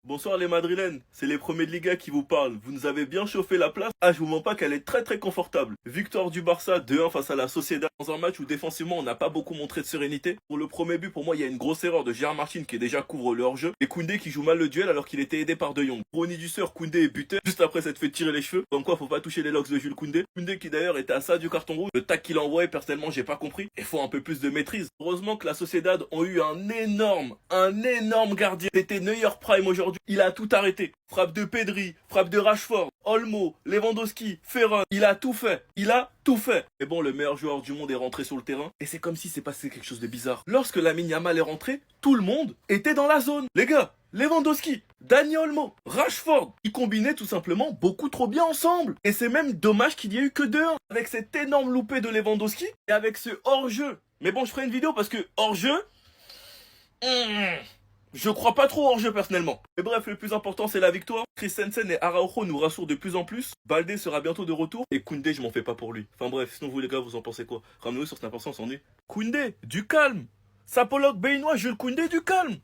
Bonsoir les Madrilènes, c'est les premiers de Liga qui vous parlent. Vous nous avez bien chauffé la place. Ah, je vous mens pas qu'elle est très confortable. Victoire du Barça 2-1 face à la Sociedad dans un match où défensivement on n'a pas beaucoup montré de sérénité. Pour le premier but, pour moi, il y a une grosse erreur de Gérard Martin qui déjà couvre le hors-jeu et Koundé qui joue mal le duel alors qu'il était aidé par De Jong. Ronny Dusseur, Koundé est buteur juste après s'être fait tirer les cheveux. Comme quoi, faut pas toucher les locks de Jules Koundé. Koundé qui d'ailleurs était à ça du carton rouge. Le tac qu'il a envoyé, personnellement, j'ai pas compris. Il faut un peu plus de maîtrise. Heureusement que la Sociedad ont eu un énorme gardien. C'était Neuer Prime aujourd'hui. Il a tout arrêté. Frappe de Pedri, frappe de Rashford, Olmo, Lewandowski, Ferran, il a tout fait. Mais bon, le meilleur joueur du monde est rentré sur le terrain et c'est comme si s'est passé quelque chose de bizarre. Lorsque Lamine Yamal est rentré, tout le monde était dans la zone. Les gars, Lewandowski, Dani Olmo, Rashford, ils combinaient tout simplement beaucoup trop bien ensemble. Et c'est même dommage qu'il y ait eu que 2-1 avec cet énorme loupé de Lewandowski et avec ce hors-jeu. Mais bon, je ferai une vidéo parce que hors-jeu... Je crois pas trop hors jeu personnellement. Mais bref, le plus important c'est la victoire. Christensen et Araujo nous rassurent de plus en plus. Baldé sera bientôt de retour. Et Koundé, je m'en fais pas pour lui. Enfin bref, sinon vous les gars, vous en pensez quoi? Ramenez-vous sur Snapchat, on s'ennuie. Koundé, du calme. Sapologue béninois, Jules Koundé, du calme.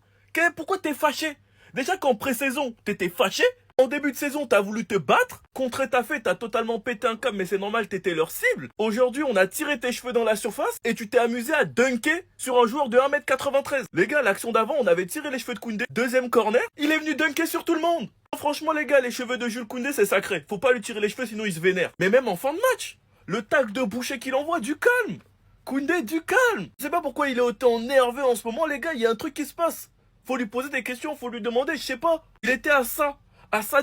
Pourquoi t'es fâché? Déjà qu'en pré-saison, t'étais fâché. En début de saison, t'as voulu te battre. Contre Étafé, t'as totalement pété un câble, mais c'est normal, t'étais leur cible. Aujourd'hui, on a tiré tes cheveux dans la surface et tu t'es amusé à dunker sur un joueur de 1m93. Les gars, l'action d'avant, on avait tiré les cheveux de Koundé. Deuxième corner, il est venu dunker sur tout le monde. Franchement, les gars, les cheveux de Jules Koundé, c'est sacré. Faut pas lui tirer les cheveux, sinon il se vénère. Mais même en fin de match, le tac de boucher qu'il envoie, du calme. Koundé, du calme. Je sais pas pourquoi il est autant nerveux en ce moment, les gars, il y a un truc qui se passe. Faut lui poser des questions, faut lui demander, je sais pas. Il était à ça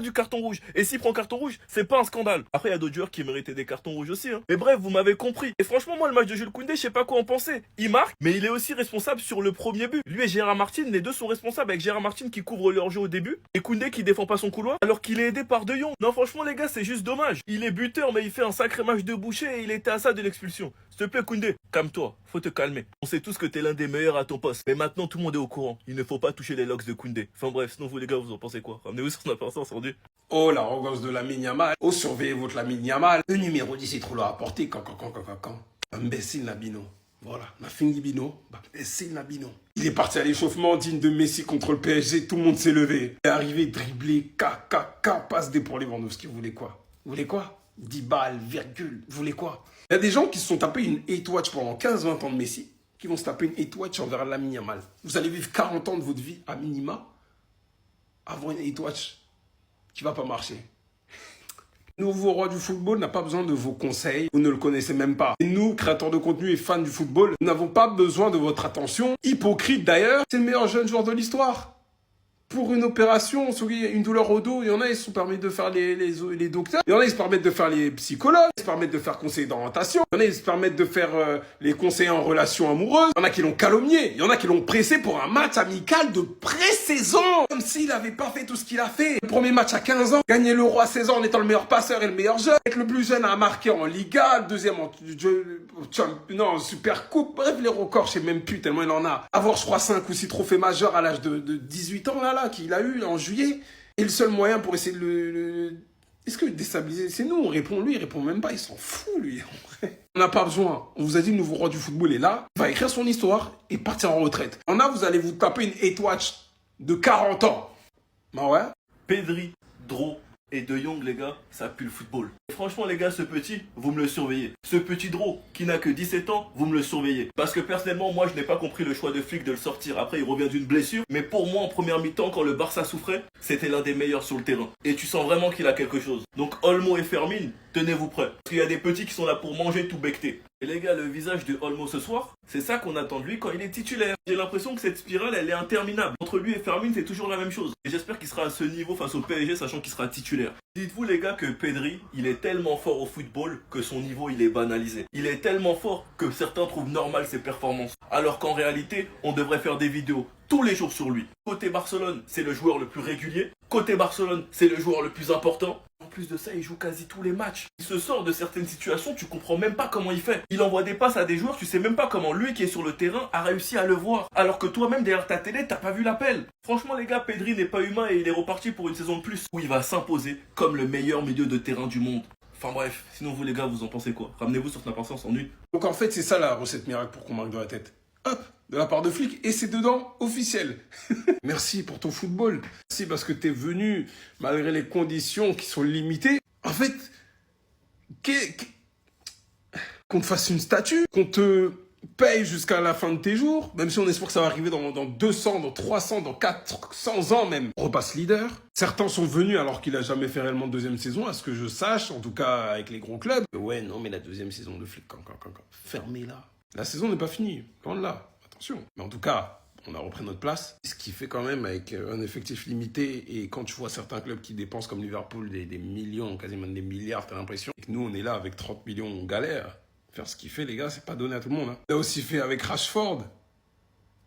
du carton rouge. Et s'il prend carton rouge, c'est pas un scandale. Après, il y a d'autres joueurs qui méritaient des cartons rouges aussi. Mais bref, vous m'avez compris. Et franchement, moi, le match de Jules Koundé, je sais pas quoi en penser. Il marque, mais il est aussi responsable sur le premier but. Lui et Gérard Martin, les deux sont responsables avec Gérard Martin qui couvre leur jeu au début et Koundé qui défend pas son couloir alors qu'il est aidé par De Jong. Non, franchement, les gars, c'est juste dommage. Il est buteur, mais il fait un sacré match de boucher et il était à ça de l'expulsion. S'il te plaît, Koundé, calme-toi. Faut te calmer. On sait tous que t'es l'un des meilleurs à ton poste. Mais maintenant, tout le monde est au courant. Il ne faut pas toucher les locks de Koundé. Enfin bref, sinon vous les gars, vous en pensez quoi? Ramenez-vous sur Snapchat, on s'en dit. Oh, l'arrogance de Lamine Yamal. Oh, surveillez votre Lamine Yamal. Le numéro 10 est trop lourd à porter. Quand. Imbécile Nabino. Voilà, on a fini Bino. Imbécile Nabino. Il est parti à l'échauffement digne de Messi contre le PSG. Tout le monde s'est levé. Il est arrivé, dribblé, passe des pour Lewandowski. Vous voulez quoi? 10 balles, virgule. Vous voulez quoi? Il y a des gens qui se sont tapés une hate watch pendant 15-20 ans de Messi, qui vont se taper une hate watch envers Lamine Yamal. Vous allez vivre 40 ans de votre vie à minima avant une hate watch qui va pas marcher. Le nouveau roi du football n'a pas besoin de vos conseils, vous ne le connaissez même pas. Et nous, créateurs de contenu et fans du football, nous n'avons pas besoin de votre attention. Hypocrite d'ailleurs, c'est le meilleur jeune joueur de l'histoire. Pour une opération, une douleur au dos, il y en a, ils se permettent de faire les docteurs. Il y en a, ils se permettent de faire les psychologues. Ils se permettent de faire conseiller d'orientation. Il y en a, ils se permettent de faire les conseillers en relation amoureuse. Il y en a qui l'ont calomnié. Il y en a qui l'ont pressé pour un match amical de pré-saison. Comme s'il n'avait pas fait tout ce qu'il a fait. Le premier match à 15 ans. Gagner l'Euro à 16 ans en étant le meilleur passeur et le meilleur jeune. Être le plus jeune à marquer en Liga. Le deuxième en Super Coupe. Bref, les records, je sais même plus tellement il en a. Avoir, je crois, 5 ou 6 trophées majeurs à l'âge de 18 ans, là, qu'il a eu en juillet. Et le seul moyen pour essayer de est-ce que déstabiliser, c'est nous, on répond, lui, il répond même pas, il s'en fout, lui. On n'a pas besoin. On vous a dit, le nouveau roi du football est là, il va écrire son histoire et partir en retraite. Vous allez vous taper une hate watch de 40 ans. Bah ouais. Pedri, Dro et De Jong, les gars, ça pue le football. Et franchement, les gars, ce petit, vous me le surveillez. Ce petit Dro, qui n'a que 17 ans, vous me le surveillez. Parce que personnellement, moi, je n'ai pas compris le choix de Flick de le sortir. Après, il revient d'une blessure. Mais pour moi, en première mi-temps, quand le Barça souffrait, c'était l'un des meilleurs sur le terrain. Et tu sens vraiment qu'il a quelque chose. Donc, Olmo et Fermin, tenez-vous prêts. Parce qu'il y a des petits qui sont là pour manger tout becté. Et les gars, le visage de Olmo ce soir, c'est ça qu'on attend de lui quand il est titulaire. J'ai l'impression que cette spirale, elle est interminable. Entre lui et Fermin, c'est toujours la même chose. Et j'espère qu'il sera à ce niveau face au PSG, sachant qu'il sera titulaire. Dites-vous les gars que Pedri, il est tellement fort au football que son niveau, il est banalisé. Il est tellement fort que certains trouvent normal ses performances. Alors qu'en réalité, on devrait faire des vidéos tous les jours sur lui. Côté Barcelone, c'est le joueur le plus régulier. Côté Barcelone, c'est le joueur le plus important. En plus de ça, il joue quasi tous les matchs. Il se sort de certaines situations, tu comprends même pas comment il fait. Il envoie des passes à des joueurs, tu sais même pas comment lui qui est sur le terrain a réussi à le voir. Alors que toi-même derrière ta télé, t'as pas vu l'appel. Franchement les gars, Pedri n'est pas humain et il est reparti pour une saison de plus où il va s'imposer comme le meilleur milieu de terrain du monde. Enfin bref, sinon vous les gars, vous en pensez quoi? Ramenez-vous sur Snapchat, on s'ennuie. Donc en fait, c'est ça la recette miracle pour qu'on marque de la tête. Hop, de la part de Flick et c'est dedans officiel. Merci pour ton football. Merci parce que t'es venu malgré les conditions qui sont limitées. En fait, qu'on te fasse une statue, qu'on te paye jusqu'à la fin de tes jours, même si on espère que ça va arriver dans 200, dans 300, dans 400 ans même. On repasse leader. Certains sont venus alors qu'il a jamais fait réellement de deuxième saison, à ce que je sache, en tout cas avec les gros clubs. Ouais, non, mais la deuxième saison de Flick, fermez-la. La saison n'est pas finie, loin de là, attention. Mais en tout cas, on a repris notre place. Ce qui fait quand même avec un effectif limité et quand tu vois certains clubs qui dépensent comme Liverpool des millions, quasiment des milliards, t'as l'impression que nous on est là avec 30 millions, on galère. Faire ce qu'il fait, les gars, c'est pas donné à tout le monde. Hein. Il a aussi fait avec Rashford,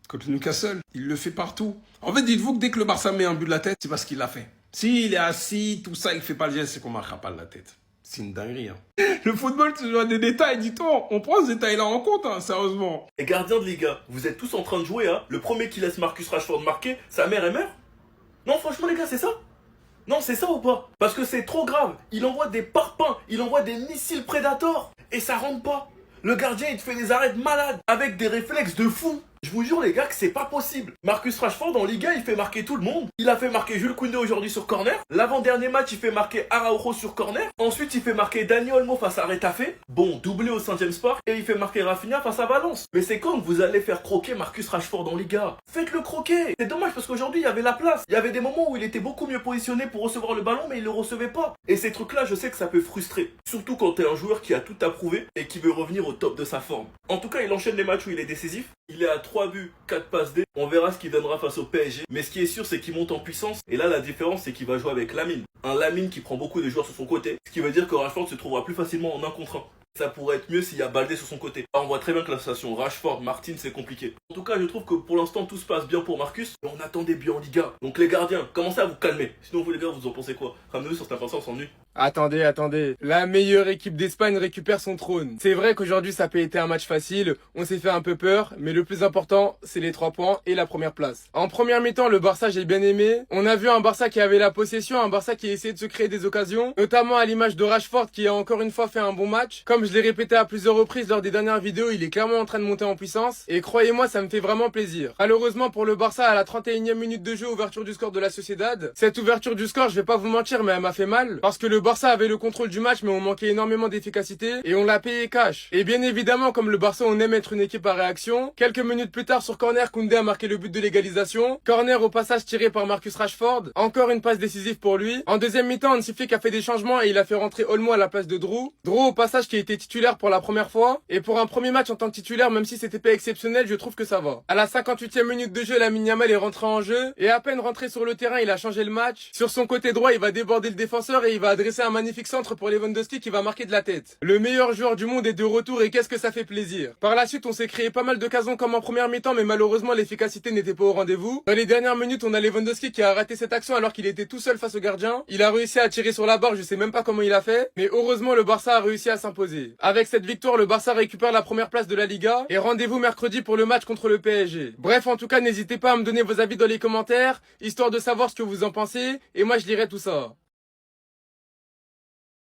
contre Newcastle. Il le fait partout. En fait, dites-vous que dès que le Barça met un but de la tête, c'est parce qu'il l'a fait. S'il est assis, tout ça, il fait pas le geste, c'est qu'on marquera pas de la tête. C'est une dinguerie. Hein. Le football, c'est genre des détails, dis-toi. On prend ce détail-là en compte, hein, sérieusement. Les gardiens de Liga, vous êtes tous en train de jouer, hein. Le premier qui laisse Marcus Rashford marquer, sa mère, elle meurt. Non, franchement, les gars, c'est ça? Non, c'est ça ou pas? Parce que c'est trop grave. Il envoie des parpaings, il envoie des missiles Predator et ça rentre pas. Le gardien, il te fait des arrêts de malade avec des réflexes de fou. Je vous jure, les gars, que c'est pas possible. Marcus Rashford, en Liga, il fait marquer tout le monde. Il a fait marquer Jules Koundé aujourd'hui sur corner. L'avant-dernier match, il fait marquer Araujo sur corner. Ensuite, il fait marquer Dani Olmo face à Retafe. Bon, doublé au Saint-James Park. Et il fait marquer Rafinha face à Valence. Mais c'est quand que vous allez faire croquer Marcus Rashford en Liga? Faites-le croquer. C'est dommage parce qu'aujourd'hui, il y avait la place. Il y avait des moments où il était beaucoup mieux positionné pour recevoir le ballon, mais il le recevait pas. Et ces trucs-là, je sais que ça peut frustrer. Surtout quand t'es un joueur qui a tout approuvé et qui veut revenir au top de sa forme. En tout cas, il enchaîne les matchs où il est décisif. Il est à 3 buts, 4 passes D. On verra ce qu'il donnera face au PSG. Mais ce qui est sûr, c'est qu'il monte en puissance. Et là, la différence, c'est qu'il va jouer avec Lamine. Un Lamine qui prend beaucoup de joueurs sur son côté. Ce qui veut dire que Rashford se trouvera plus facilement en 1 contre 1. Ça pourrait être mieux s'il y a Baldé sur son côté. On voit très bien que la situation Rashford, Martin, c'est compliqué. En tout cas, je trouve que pour l'instant, tout se passe bien pour Marcus. Mais on attend des buts en Liga. Donc les gardiens, commencez à vous calmer. Sinon, vous les gars, vous en pensez quoi? Ramenez-nous sur cette impatience, on s'ennuie. Attendez. La meilleure équipe d'Espagne récupère son trône. C'est vrai qu'aujourd'hui ça peut être un match facile, on s'est fait un peu peur, mais le plus important, c'est les 3 points et la première place. En première mi-temps, le Barça, j'ai bien aimé. On a vu un Barça qui avait la possession, un Barça qui essayait de se créer des occasions, notamment à l'image de Rashford qui a encore une fois fait un bon match. Comme je l'ai répété à plusieurs reprises lors des dernières vidéos, il est clairement en train de monter en puissance. Et croyez-moi, ça me fait vraiment plaisir. Malheureusement pour le Barça, à la 31e minute de jeu, ouverture du score de la Sociedad. Cette ouverture du score, je vais pas vous mentir, mais elle m'a fait mal. Parce que le Barça avait le contrôle du match, mais on manquait énormément d'efficacité et on l'a payé cash. Et bien évidemment, comme le Barça, on aime être une équipe à réaction. Quelques minutes plus tard, sur corner, Koundé a marqué le but de l'égalisation. Corner au passage tiré par Marcus Rashford. Encore une passe décisive pour lui. En deuxième mi-temps, Hansi Flick a fait des changements et il a fait rentrer Olmo à la place de Drew. Drew au passage qui a été titulaire pour la première fois. Et pour un premier match en tant que titulaire, même si c'était pas exceptionnel, je trouve que ça va. À la 58e minute de jeu, Lamine Yamal est rentré en jeu. Et à peine rentré sur le terrain, il a changé le match. Sur son côté droit, il va déborder le défenseur et il va adresser un magnifique centre pour Lewandowski qui va marquer de la tête. Le meilleur joueur du monde est de retour et qu'est-ce que ça fait plaisir. Par la suite, on s'est créé pas mal d'occasions comme en première mi-temps, mais malheureusement, l'efficacité n'était pas au rendez-vous. Dans les dernières minutes, on a Lewandowski qui a raté cette action alors qu'il était tout seul face au gardien. Il a réussi à tirer sur la barre, je sais même pas comment il a fait, mais heureusement, le Barça a réussi à s'imposer. Avec cette victoire, le Barça récupère la première place de la Liga et rendez-vous mercredi pour le match contre le PSG. Bref, en tout cas, n'hésitez pas à me donner vos avis dans les commentaires, histoire de savoir ce que vous en pensez, et moi je lirai tout ça.